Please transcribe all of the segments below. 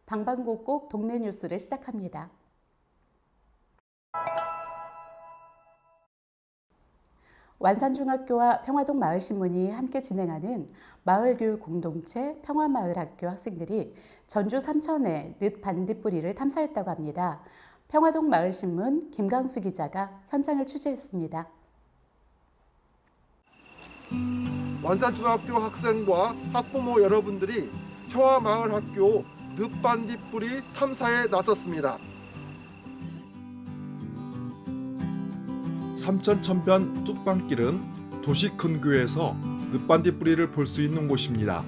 방방곡곡 동네 뉴스를 시작합니다. 완산중학교와 평화동 마을신문이 함께 진행하는 마을교육 공동체 평화마을학교 학생들이 전주 삼천의 늦 반딧불이를 탐사했다고 합니다. 평화동 마을신문 김강수 기자가 현장을 취재했습니다. 완산중학교 학생과 학부모 여러분들이 평화마을학교 늦반딧불이 탐사에 나섰습니다. 삼천 천변 뚝방길은 도시 근교에서 늦반딧불이를 볼 수 있는 곳입니다.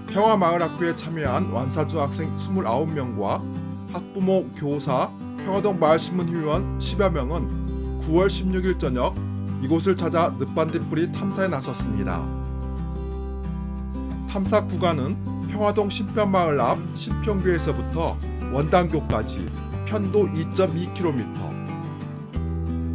평화마을학교에 참여한 완산중 학생 29명과 학부모, 교사, 평화동 마을신문 회원 10여 명은 9월 16일 저녁 이곳을 찾아 늦반딧불이 탐사에 나섰습니다. 탐사 구간은 평화동 신편마을 앞 신평교에서부터 원당교까지 편도 2.2km.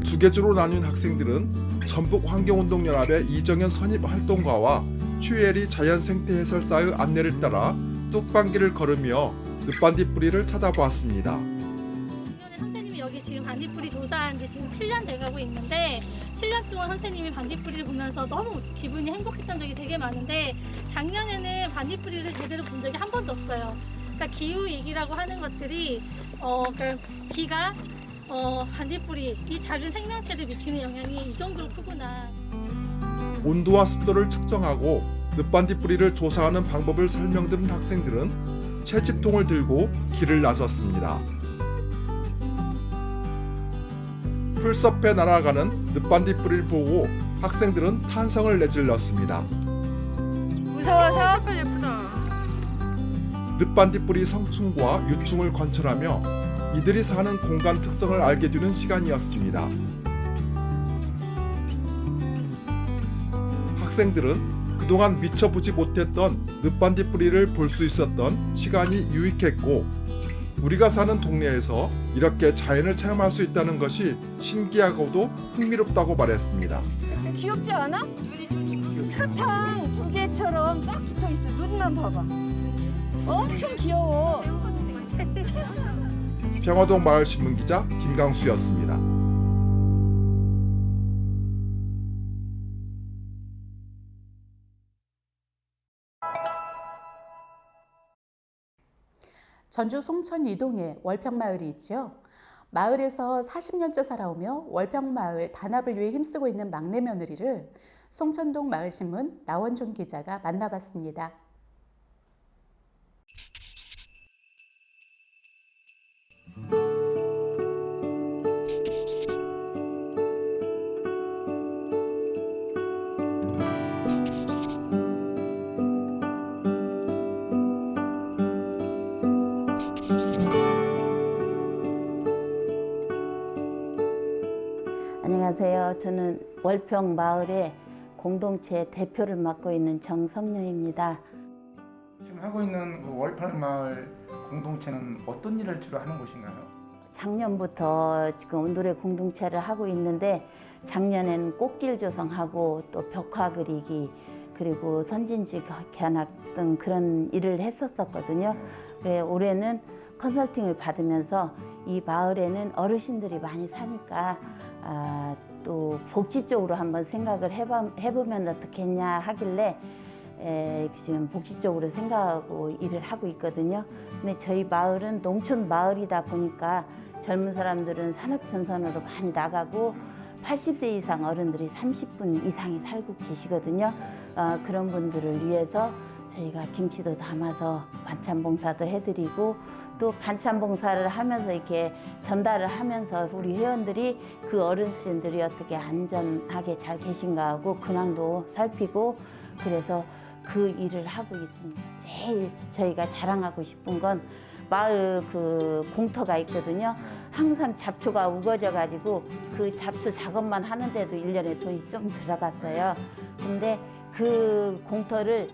두 계주로 나뉜 학생들은 전북환경운동연합의 이정현 선임활동가와 최예리 자연생태해설사의 안내를 따라 뚝방길을 걸으며 늦반딧불이를 찾아보았습니다. 작년에 선생님이 여기 지금 반딧불이 조사한 지 지금 7년 돼가고 있는데 7년 동안 선생님이 반딧불이를 보면서 너무 기분이 행복했던 적이 되게 많은데 작년에는 반딧불이를 제대로 본 적이 한 번도 없어요. 그러니까 기후 얘기라고 하는 것들이 그러니까 비가 반딧불이 이 작은 생명체를 미치는 영향이 이 정도로 크구나. 온도와 습도를 측정하고 늦반딧불이를 조사하는 방법을 설명드린 학생들은 채집통을 들고 길을 나섰습니다. 풀숲에 날아가는 늦반딧불이를 보고 학생들은 탄성을 내질렀습니다. 무서워서? 색깔 예쁘다. 늦반딧불이 성충과 유충을 관찰하며 이들이 사는 공간 특성을 알게 되는 시간이었습니다. 학생들은 그동안 미처 보지 못했던 늦반딧불이를 볼 수 있었던 시간이 유익했고 우리가 사는 동네에서 이렇게 자연을 체험할 수 있다는 것이 신기하고도 흥미롭다고 말했습니다. 귀엽지 않아? 사탕 두 개처럼 딱 붙어 있어. 눈만 봐봐. 엄청 귀여워. 평화동 마을신문 기자 김강수였습니다. 전주 송천 이동에 월평마을이 있지요. 마을에서 40년째 살아오며 월평마을 단합을 위해 힘쓰고 있는 막내 며느리를 송천동 마을신문 나원종 기자가 만나봤습니다. 안녕하세요. 저는 월평 마을의 공동체 대표를 맡고 있는 정성녀입니다. 지금 하고 있는 그 월평 마을 공동체는 어떤 일을 주로 하는 곳인가요? 작년부터 지금 온도레 공동체를 하고 있는데 작년에는 꽃길 조성하고 또 벽화 그리기 그리고 선진지 견학 등 그런 일을 했었거든요. 그래 올해는 컨설팅을 받으면서 이 마을에는 어르신들이 많이 사니까 또 복지 쪽으로 한번 생각을 해보면 어떻겠냐 하길래 지금 복지 쪽으로 생각하고 일을 하고 있거든요. 근데 저희 마을은 농촌 마을이다 보니까 젊은 사람들은 산업전선으로 많이 나가고 80세 이상 어른들이 30분 이상이 살고 계시거든요. 그런 분들을 위해서 저희가 김치도 담아서 반찬 봉사도 해드리고 또 반찬 봉사를 하면서 이렇게 전달을 하면서 우리 회원들이 그 어르신들이 어떻게 안전하게 잘 계신가 하고 근황도 살피고 그래서 그 일을 하고 있습니다. 제일 저희가 자랑하고 싶은 건 마을 그 공터가 있거든요. 항상 잡초가 우거져 가지고 그 잡초 작업만 하는데도 1년에 돈이 좀 들어갔어요. 근데 그 공터를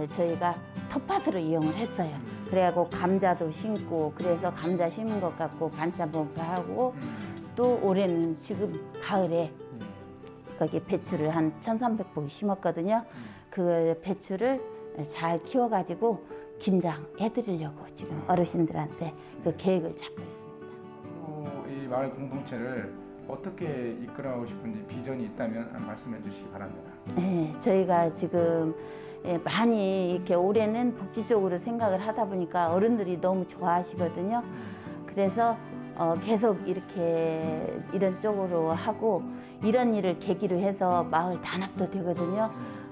저희가 텃밭으로 이용을 했어요. 그래갖고 감자도 심고 그래서 감자 심은 것 같고 반찬 봉사하고 또 올해는 지금 가을에 거기 배추를 한 1,300포기 심었거든요. 그 배추를 잘 키워가지고 김장 해드리려고 지금 어르신들한테 그 계획을 잡고 있습니다. 이 마을 공동체를 어떻게 이끌어가고 싶은지 비전이 있다면 말씀해 주시기 바랍니다. 네, 저희가 지금 많이 이렇게 올해는 복지 쪽으로 생각을 하다 보니까 어른들이 너무 좋아하시거든요. 그래서 계속 이렇게 이런 쪽으로 하고 이런 일을 계기로 해서 마을 단합도 되거든요.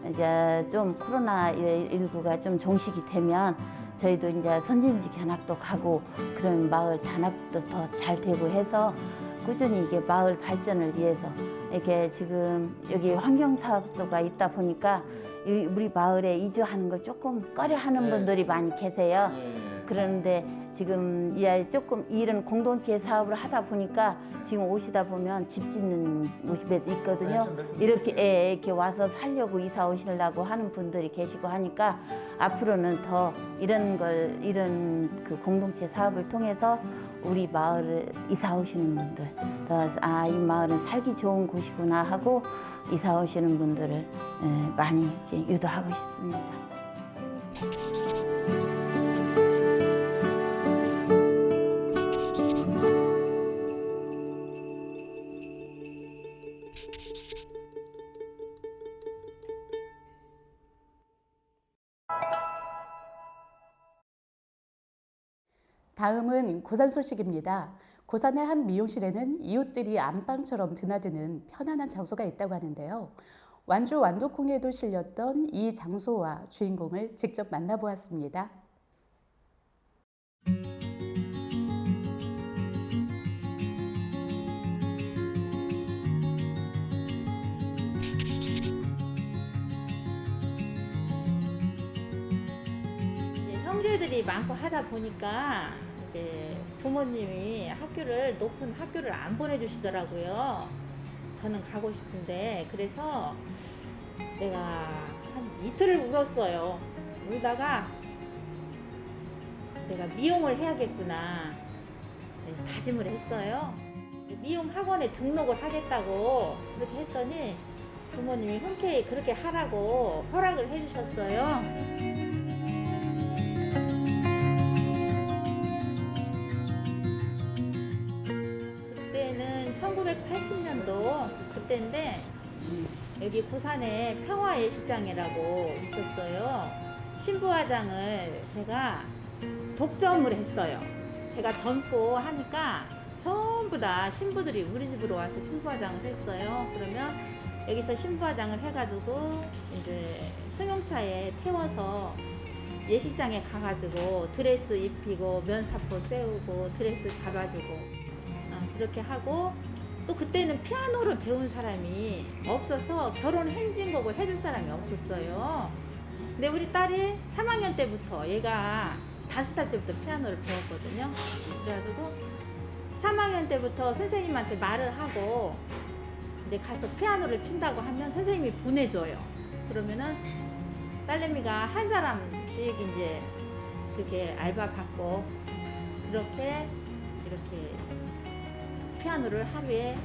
이제 좀 코로나19가 좀 종식이 되면 저희도 이제 선진지 견학도 가고 그런 마을 단합도 더 잘 되고 해서 꾸준히 이게 마을 발전을 위해서 이렇게 지금 여기 환경사업소가 있다 보니까 우리 마을에 이주하는 걸 조금 꺼려하는 분들이 많이 계세요. 그런데 지금 조금 이런 공동체 사업을 하다 보니까 지금 오시다 보면 집 짓는 모습이 있거든요. 이렇게 와서 살려고 이사 오시려고 하는 분들이 계시고 하니까 앞으로는 더 이런 그 공동체 사업을 통해서 우리 마을을 이사 오시는 분들 이 마을은 살기 좋은 곳이구나 하고 이사 오시는 분들을 많이 이렇게 유도하고 싶습니다. 다음은 고산 소식입니다. 고산의 한 미용실에는 이웃들이 안방처럼 드나드는 편안한 장소가 있다고 하는데요. 완주 완도콩에도 실렸던 이 장소와 주인공을 직접 만나보았습니다. 형제들이 많고 하다 보니까 이제 부모님이 높은 학교를 안 보내주시더라고요. 저는 가고 싶은데 그래서 내가 한 이틀을 울었어요. 울다가 내가 미용을 해야겠구나 다짐을 했어요. 미용 학원에 등록을 하겠다고 그렇게 했더니 부모님이 흔쾌히 그렇게 하라고 허락을 해주셨어요. 그때는 1980년도 그때인데 여기 고산에 평화예식장이라고 있었어요. 신부화장을 제가 독점을 했어요. 제가 젊고 하니까 전부 다 신부들이 우리 집으로 와서 신부화장을 했어요. 그러면 여기서 신부화장을 해가지고 이제 승용차에 태워서 예식장에 가가지고 드레스 입히고 면사포 세우고 드레스 잡아주고 그렇게 하고 또 그때는 피아노를 배운 사람이 없어서 결혼 행진곡을 해줄 사람이 없었어요. 근데 우리 딸이 3학년 때부터 얘가 5살 때부터 피아노를 배웠거든요. 그래가지고 3학년 때부터 선생님한테 말을 하고 이제 가서 피아노를 친다고 하면 선생님이 보내줘요. 그러면은 딸내미가 한 사람씩 이제 그렇게 알바 받고 이렇게 피아노를 하루에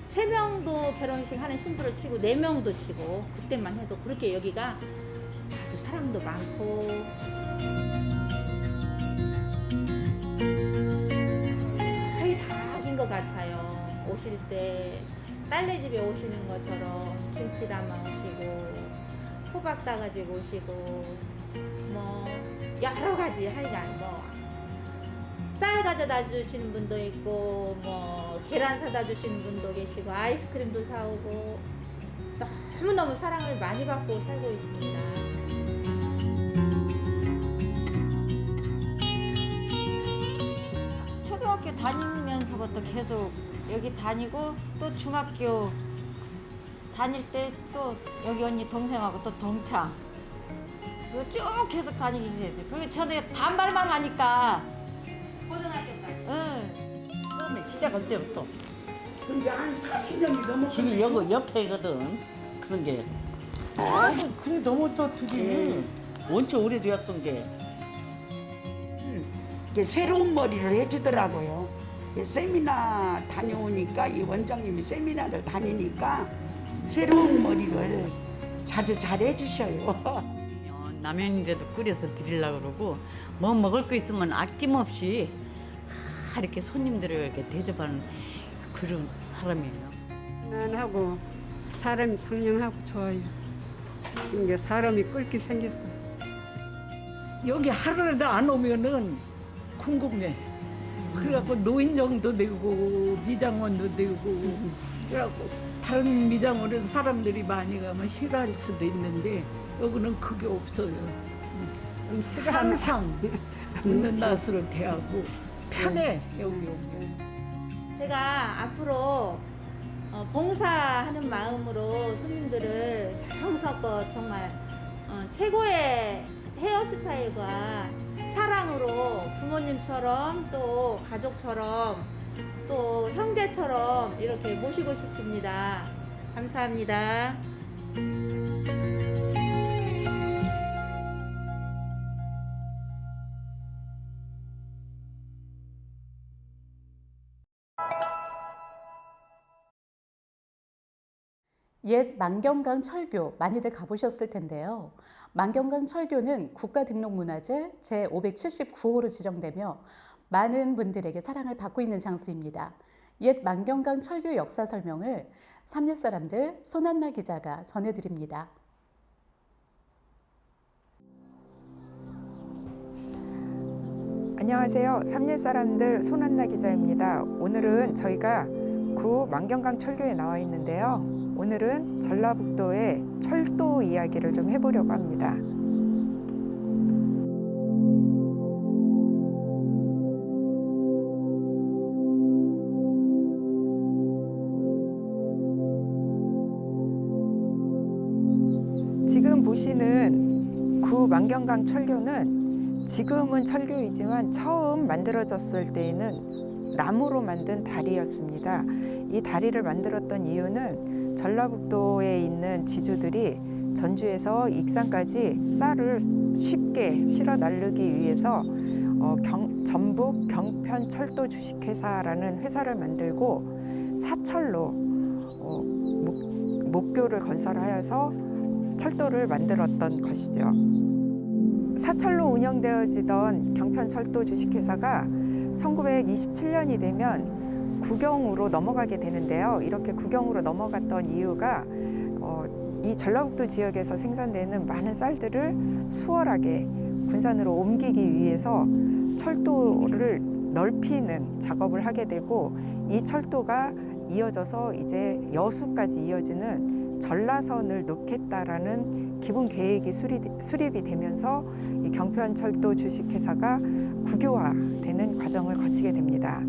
3명도 결혼식 하는 신부를 치고 4명도 치고 그때만 해도 그렇게 여기가 아주 사람도 많고 거의 다 긴 것 같아요. 오실 때 딸네 집에 오시는 것처럼 김치 담아 오시고 호박 따가지고 오시고 뭐 여러 가지 하여간 뭐 쌀 가져다 주시는 분도 있고 뭐 계란 사다 주시는 분도 계시고 아이스크림도 사오고 너무너무 사랑을 많이 받고 살고 있습니다. 초등학교 다니면서부터 계속 여기 다니고 또 중학교 다닐 때 또 여기 언니 동생하고 또 동창 그거 쭉 계속 다니기 시작했어요. 그리고 저는 단발만 하니까 고등학교까지. 처음에 시작할 때부터 근데 한 40년이 넘었어. 집이 여기 옆에거든. 그런 게. 그래 너무 좋지. 원체 오래되었던 게. 이게 새로운 머리를 해주더라고요. 세미나 다녀오니까 이 원장님이 세미나를 다니니까 새로운 머리를 자주 잘 해주셔요. 라면이라도 끓여서 드리려고 그러고 뭐 먹을 거 있으면 아낌없이 다 이렇게 손님들을 이렇게 대접하는 그런 사람이에요. 편안하고 사람이 상냥하고 좋아요. 이게 사람이 끓게 생겼어. 여기 하루라도 안 오면은 궁금해. 그래갖고 노인정도 되고 미장원도 되고 그래갖고 다른 미장원에서 사람들이 많이 가면 싫어할 수도 있는데 여기는 그게 없어요. 항상 웃는 낯으로 대하고 편해 여기 오면. 제가 앞으로 봉사하는 마음으로 손님들을 정성껏 정말 최고의 헤어스타일과 사랑으로 부모님처럼 또 가족처럼 또 형제처럼 이렇게 모시고 싶습니다. 감사합니다. 옛 만경강 철교 많이들 가보셨을 텐데요. 만경강 철교는 국가등록문화재 제579호로 지정되며 많은 분들에게 사랑을 받고 있는 장소입니다. 옛 만경강 철교 역사 설명을 삼례사람들 손한나 기자가 전해드립니다. 안녕하세요. 삼례사람들 손한나 기자입니다. 오늘은 저희가 구 만경강 철교에 나와 있는데요. 오늘은 전라북도의 철도 이야기를 좀 해보려고 합니다. 지금 보시는 구 만경강 철교는 지금은 철교이지만 처음 만들어졌을 때에는 나무로 만든 다리였습니다. 이 다리를 만들었던 이유는 전라북도에 있는 지주들이 전주에서 익산까지 쌀을 쉽게 실어 나르기 위해서 전북 경편 철도 주식회사라는 회사를 만들고 사철로 목교를 건설하여서 철도를 만들었던 것이죠. 사철로 운영되어지던 경편 철도 주식회사가 1927년이 되면 국영으로 넘어가게 되는데요. 이렇게 국영으로 넘어갔던 이유가 이 전라북도 지역에서 생산되는 많은 쌀들을 수월하게 군산으로 옮기기 위해서 철도를 넓히는 작업을 하게 되고 이 철도가 이어져서 이제 여수까지 이어지는 전라선을 놓겠다라는 기본 계획이 수립이 되면서 이 경편철도 주식회사가 국유화되는 과정을 거치게 됩니다.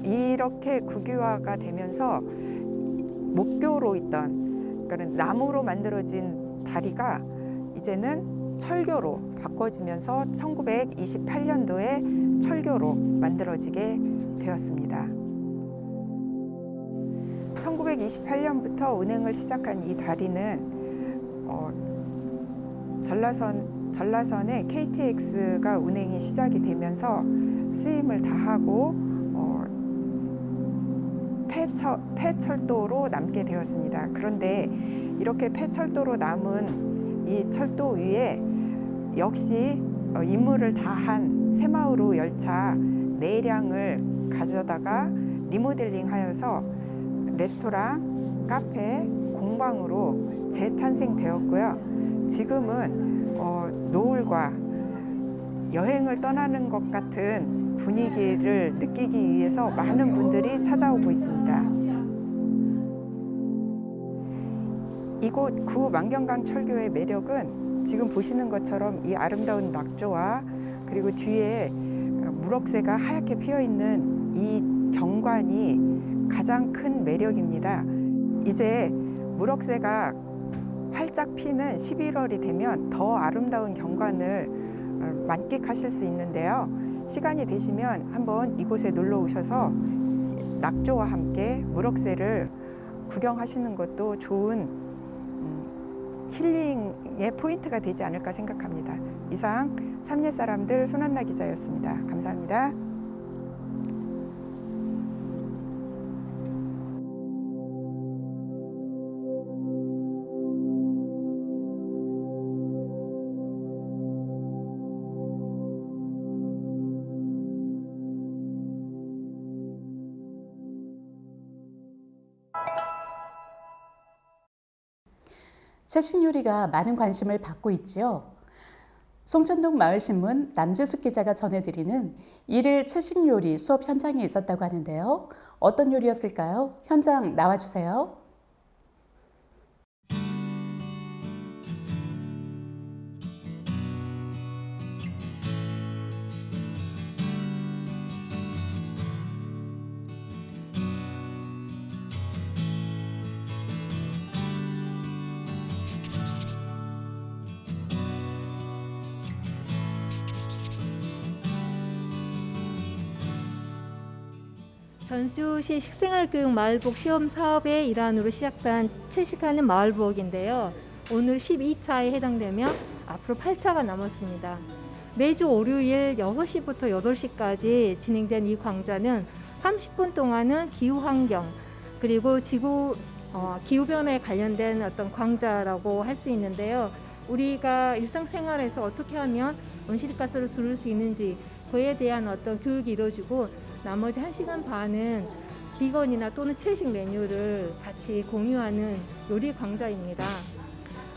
이렇게 국유화가 되면서 목교로 있던 그러니까 나무로 만들어진 다리가 이제는 철교로 바꿔지면서 1928년도에 철교로 만들어지게 되었습니다. 1928년부터 운행을 시작한 이 다리는 전라선에 KTX가 운행이 시작이 되면서 쓰임을 다하고 폐철도로 남게 되었습니다. 그런데 이렇게 폐철도로 남은 이 철도 위에 역시 임무를 다한 새마을호 열차 4량을 가져다가 리모델링하여서 레스토랑, 카페, 공방으로 재탄생되었고요. 지금은 노을과 여행을 떠나는 것 같은 분위기를 느끼기 위해서 많은 분들이 찾아오고 있습니다. 이곳 구 만경강 철교의 매력은 지금 보시는 것처럼 이 아름다운 낙조와 그리고 뒤에 무럭새가 하얗게 피어 있는 이 경관이 가장 큰 매력입니다. 이제 무럭새가 활짝 피는 11월이 되면 더 아름다운 경관을 만끽하실 수 있는데요. 시간이 되시면 한번 이곳에 놀러 오셔서 낙조와 함께 무럭새를 구경하시는 것도 좋은 힐링의 포인트가 되지 않을까 생각합니다. 이상 삼례사람들 손한나 기자였습니다. 감사합니다. 채식 요리가 많은 관심을 받고 있지요. 송천동 마을신문 남재숙 기자가 전해드리는 일일 채식 요리 수업 현장에 있었다고 하는데요. 어떤 요리였을까요? 현장 나와주세요. 전주시 식생활교육 마을부엌 시험 사업의 일환으로 시작한 채식하는 마을부엌인데요. 오늘 12차에 해당되며 앞으로 8차가 남았습니다. 매주 월요일 6시부터 8시까지 진행된 이 강좌는 30분 동안은 기후환경 그리고 기후변화에 관련된 어떤 강좌라고 할 수 있는데요. 우리가 일상생활에서 어떻게 하면 온실가스를 줄일 수 있는지 그에 대한 어떤 교육이 이루어지고 나머지 1시간 반은 비건이나 또는 채식 메뉴를 같이 공유하는 요리 강좌입니다.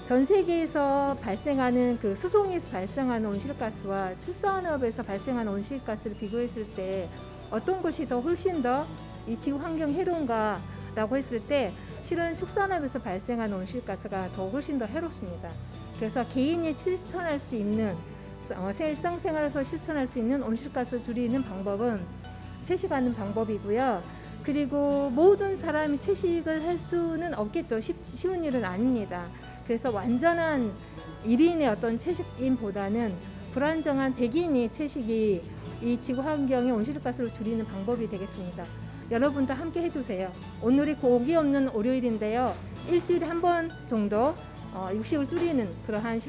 전 세계에서 발생하는 그 수송에서 발생하는 온실가스와 출산업에서 발생하는 온실가스를 비교했을 때 어떤 것이 더 훨씬 더 이 지구 환경 해로운가라고 했을 때 실은 축산업에서 발생하는 온실가스가 더 훨씬 더 해롭습니다. 그래서 개인이 실천할 수 있는 일상생활에서 실천할 수 있는 온실가스 줄이는 방법은 채식하는 방법이고요. 그리고 모든 사람이 채식을 할 수는 없겠죠. 쉬운 일은 아닙니다. 그래서 완전한 1인의 어떤 채식인보다는 불안정한 100인이 채식이 이 지구 환경의 온실가스를 줄이는 방법이 되겠습니다. 여러분도 함께 해주세요. 오늘이 고기 없는 월요일인데요. 일주일에 한 번 정도 육식을 줄이는 그러한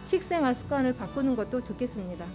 식생활 습관을 바꾸는 것도 좋겠습니다.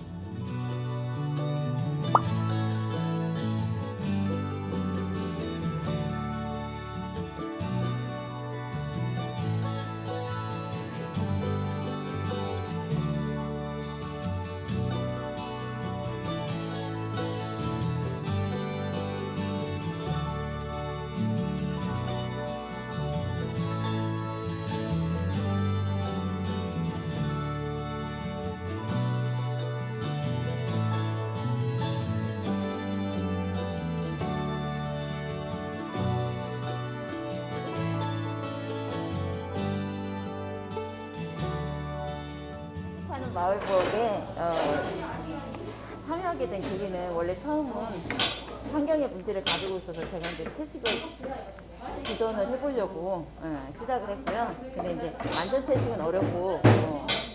마을부엌에 참여하게 된 계기는 원래 처음은 환경의 문제를 가지고 있어서 제가 이제 채식을 도전을 해보려고 시작을 했고요. 근데 이제 완전 채식은 어렵고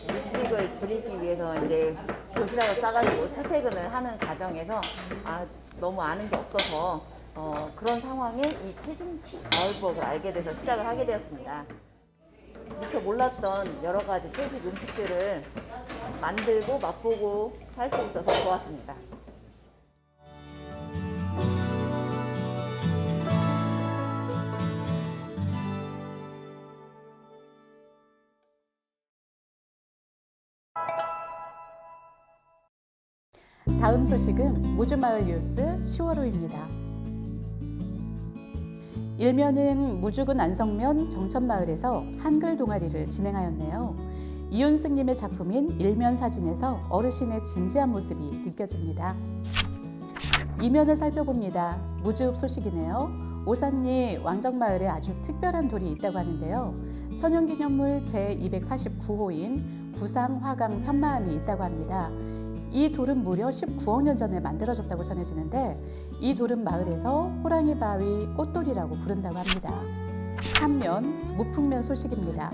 육식을 줄이기 위해서 이제 도시락을 싸가지고 출퇴근을 하는 과정에서 너무 아는 게 없어서 그런 상황에 이 채식 마을부엌을 알게 돼서 시작을 하게 되었습니다. 미처 몰랐던 여러 가지 채식 음식들을 만들고 맛보고 할 수 있어서 좋았습니다. 다음 소식은 무주마을 뉴스 10월호입니다. 일면은 무주군 안성면 정천마을에서 한글 동아리를 진행하였네요. 이윤승님의 작품인 일면 사진에서 어르신의 진지한 모습이 느껴집니다. 이면을 살펴봅니다. 무주읍 소식이네요. 오산리 왕정마을에 아주 특별한 돌이 있다고 하는데요. 천연기념물 제249호인 구상화강 편마암이 있다고 합니다. 이 돌은 무려 19억 년 전에 만들어졌다고 전해지는데 이 돌은 마을에서 호랑이 바위 꽃돌이라고 부른다고 합니다. 한면 무풍면 소식입니다.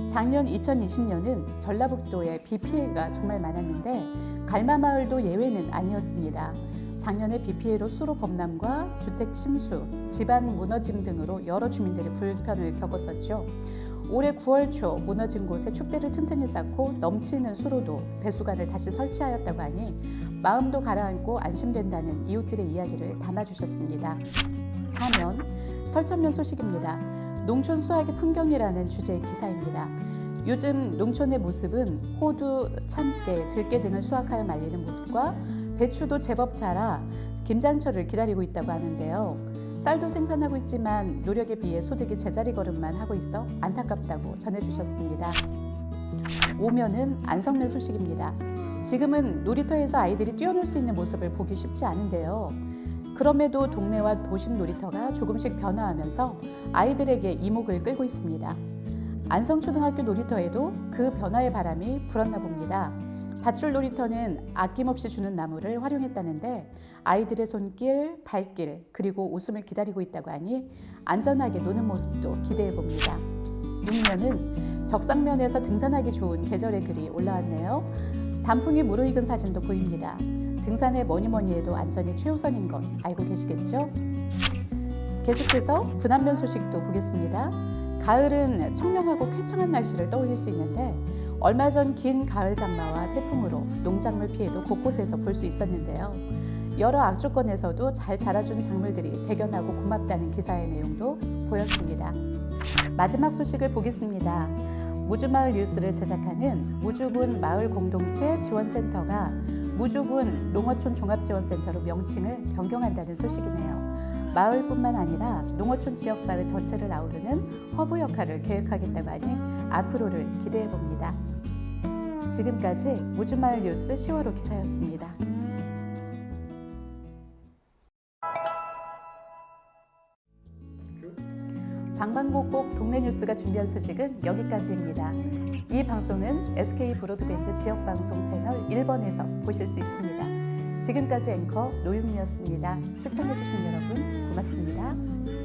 작년 2020년은 전라북도에 비 피해가 정말 많았는데 갈마마을도 예외는 아니었습니다. 작년에 비 피해로 수로 범람과 주택 침수, 집안 무너짐 등으로 여러 주민들이 불편을 겪었었죠. 올해 9월 초 무너진 곳에 축대를 튼튼히 쌓고 넘치는 수로도 배수관을 다시 설치하였다고 하니 마음도 가라앉고 안심된다는 이웃들의 이야기를 담아주셨습니다. 사면, 설천면 소식입니다. 농촌 수확의 풍경이라는 주제의 기사입니다. 요즘 농촌의 모습은 호두, 참깨, 들깨 등을 수확하여 말리는 모습과 배추도 제법 자라 김장철을 기다리고 있다고 하는데요. 쌀도 생산하고 있지만 노력에 비해 소득이 제자리 걸음만 하고 있어 안타깝다고 전해주셨습니다. 오면은 안성면 소식입니다. 지금은 놀이터에서 아이들이 뛰어놀 수 있는 모습을 보기 쉽지 않은데요. 그럼에도 동네와 도심 놀이터가 조금씩 변화하면서 아이들에게 이목을 끌고 있습니다. 안성초등학교 놀이터에도 그 변화의 바람이 불었나 봅니다. 밧줄 놀이터는 아낌없이 주는 나무를 활용했다는데 아이들의 손길, 발길, 그리고 웃음을 기다리고 있다고 하니 안전하게 노는 모습도 기대해 봅니다. 육면은 적상면에서 등산하기 좋은 계절의 글이 올라왔네요. 단풍이 무르익은 사진도 보입니다. 등산에 뭐니 해도 안전이 최우선인 건 알고 계시겠죠? 계속해서 분안면 소식도 보겠습니다. 가을은 청명하고 쾌청한 날씨를 떠올릴 수 있는데 얼마 전 긴 가을 장마와 태풍으로 농작물 피해도 곳곳에서 볼 수 있었는데요. 여러 악조건에서도 잘 자라준 작물들이 대견하고 고맙다는 기사의 내용도 보였습니다. 마지막 소식을 보겠습니다. 무주마을 뉴스를 제작하는 무주군 마을 공동체 지원센터가 무주군 농어촌 종합지원센터로 명칭을 변경한다는 소식이네요. 마을뿐만 아니라 농어촌 지역사회 전체를 아우르는 허브 역할을 계획하겠다고 하니 앞으로를 기대해 봅니다. 지금까지 무주마을 뉴스 10월호 기사였습니다. 방방곡곡 동네 뉴스가 준비한 소식은 여기까지입니다. 이 방송은 SK 브로드밴드 지역방송 채널 1번에서 보실 수 있습니다. 지금까지 앵커 노윤미였습니다. 시청해주신 여러분 고맙습니다.